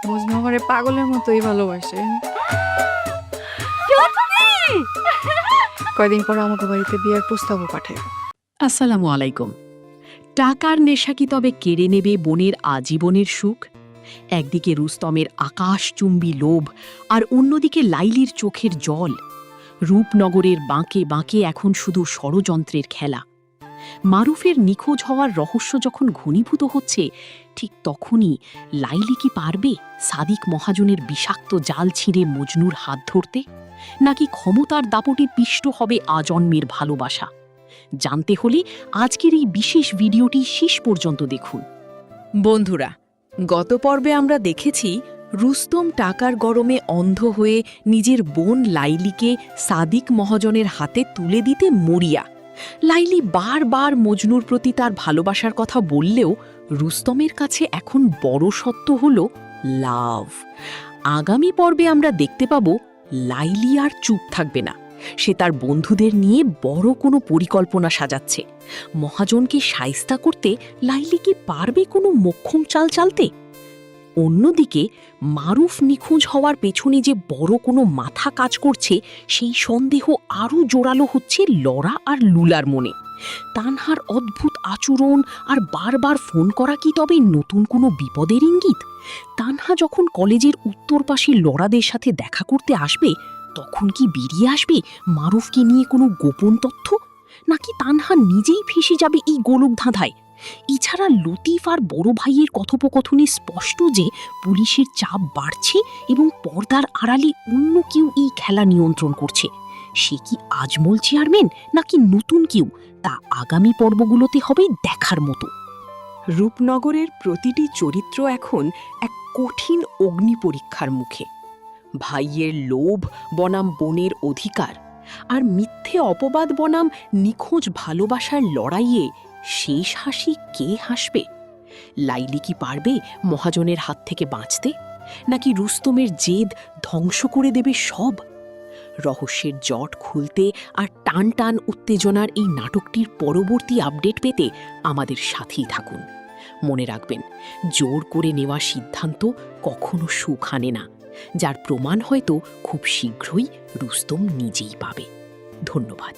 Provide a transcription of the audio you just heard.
মজনু আমারে পাগলের মতোই ভালোবাসে। কয়দিন পর আমাকে বাড়িতে বিয়ের প্রস্তাবও পাঠাইব। আসসালামু আলাইকুম। টাকার নেশা কি তবে কেড়ে নেবে বোনের আজীবনের সুখ? একদিকে রুস্তমের আকাশচুম্বী লোভ, আর অন্যদিকে লাইলির চোখের জল। রূপনগরের বাঁকে বাঁকে এখন শুধু ষড়যন্ত্রের খেলা। মারুফের নিখোঁজ হওয়ার রহস্য যখন ঘনীভূত হচ্ছে, ঠিক তখনই লাইলি কি পারবে সাদিক মহাজনের বিষাক্ত জাল ছিঁড়ে মজনুর হাত ধরতে, নাকি ক্ষমতার দাপটে পিষ্ট হবে আজন্মের ভালোবাসা? জানতে হলে আজকের এই বিশেষ ভিডিওটি শেষ পর্যন্ত দেখুন। বন্ধুরা, গত পর্বে আমরা দেখেছি রুস্তম টাকার গরমে অন্ধ হয়ে নিজের বোন লাইলিকে সাদিক মহাজনের হাতে তুলে দিতে মরিয়া। লাইলি বারবার মজনুর প্রতি তার ভালোবাসার কথা বললেও রুস্তমের কাছে এখন বড় সত্য হল লাভ। আগামী পর্বে আমরা দেখতে পাব লাইলি আর চুপ থাকবে না। সে তার বন্ধুদের নিয়ে বড় কোনো পরিকল্পনা সাজাচ্ছে। মহাজনকে শায়েস্তা করতে লাইলি কি পারবে কোনো মোক্ষম চাল চালতে? অন্যদিকে মারুফ নিখোঁজ হওয়ার পেছনে যে বড় কোনো মাথা কাজ করছে, সেই সন্দেহ আরও জোরালো হচ্ছে লরা আর লুলার মনে। তানহার অদ্ভুত আচরণ আর বারবার ফোন করা কি তবে নতুন কোনো বিপদের ইঙ্গিত? তানহা যখন কলেজের উত্তর পাশে লরাদের সাথে দেখা করতে আসবে, তখন কি বেরিয়ে আসবে মারুফকে নিয়ে কোনো গোপন তথ্য, নাকি তানহা নিজেই ফেঁসে যাবে এই গোলক ধাঁধায়? এছাড়া লতিফ আর বড় ভাইয়ের কথোপকথনে স্পষ্ট যে পুলিশের চাপ বাড়ছে এবং পর্দার আড়ালে অন্য কেউ এই খেলা নিয়ন্ত্রণ করছে। সে কি আজমল চেয়ারম্যান নাকি নতুন কেউ, তা আগামী পর্বগুলোতে হবে দেখার মতো। রূপনগরের প্রতিটি চরিত্র এখন এক কঠিন অগ্নি পরীক্ষার মুখে। ভাইয়ের লোভ বনাম বোনের অধিকার, আর মিথ্যে অপবাদ বনাম নিখোঁজ ভালোবাসার লড়াইয়ে শেষ হাসি কে হাসবে? লাইলি কি পারবে মহাজনের হাত থেকে বাঁচতে, নাকি রুস্তমের জেদ ধ্বংস করে দেবে সব? রহস্যের জট খুলতে আর টান টান উত্তেজনার এই নাটকটির পরবর্তী আপডেট পেতে আমাদের সাথেই থাকুন। মনে রাখবেন, জোর করে নেওয়া সিদ্ধান্ত কখনো সুখ আনে না, যার প্রমাণ হয়তো খুব শীঘ্রই রুস্তম নিজেই পাবে। ধন্যবাদ।